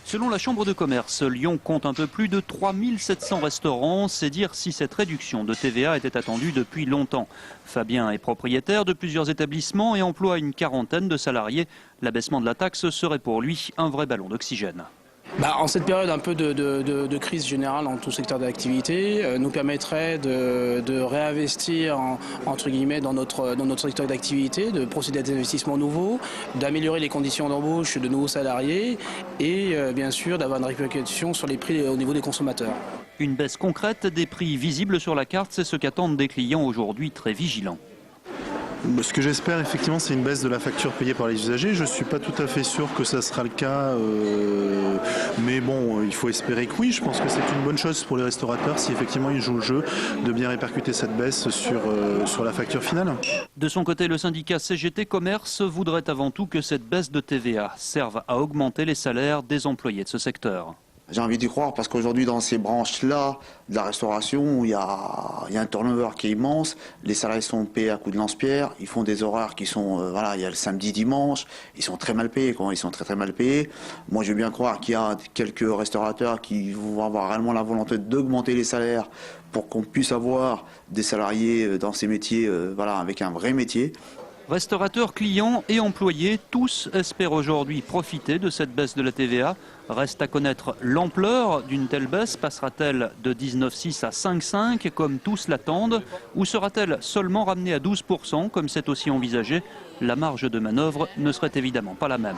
Selon la Chambre de commerce, Lyon compte un peu plus de 3700 restaurants. C'est dire si cette réduction de TVA était attendue depuis longtemps. Fabien est propriétaire de plusieurs établissements et emploie une quarantaine de salariés. L'abaissement de la taxe serait pour lui un vrai ballon d'oxygène. En cette période un peu de crise générale dans tout secteur d'activité, nous permettrait de réinvestir entre guillemets dans notre secteur d'activité, de procéder à des investissements nouveaux, d'améliorer les conditions d'embauche de nouveaux salariés et bien sûr d'avoir une répercussion sur les prix au niveau des consommateurs. Une baisse concrète des prix visibles sur la carte, c'est ce qu'attendent des clients aujourd'hui très vigilants. Ce que j'espère effectivement, c'est une baisse de la facture payée par les usagers. Je ne suis pas tout à fait sûr que ça sera le cas, mais bon, il faut espérer que oui. Je pense que c'est une bonne chose pour les restaurateurs si effectivement ils jouent le jeu de bien répercuter cette baisse sur la facture finale. De son côté, le syndicat CGT Commerce voudrait avant tout que cette baisse de TVA serve à augmenter les salaires des employés de ce secteur. J'ai envie d'y croire parce qu'aujourd'hui, dans ces branches-là de la restauration, il y a un turnover qui est immense. Les salariés sont payés à coup de lance-pierre. Ils font des horaires qui sont, il y a le samedi, dimanche. Ils sont très mal payés, ils sont très très mal payés. Moi, je veux bien croire qu'il y a quelques restaurateurs qui vont avoir réellement la volonté d'augmenter les salaires pour qu'on puisse avoir des salariés dans ces métiers, avec un vrai métier. Restaurateurs, clients et employés, tous espèrent aujourd'hui profiter de cette baisse de la TVA. Reste à connaître l'ampleur d'une telle baisse. Passera-t-elle de 19,6 à 5,5 comme tous l'attendent, ou sera-t-elle seulement ramenée à 12% comme c'est aussi envisagé? La marge de manœuvre ne serait évidemment pas la même.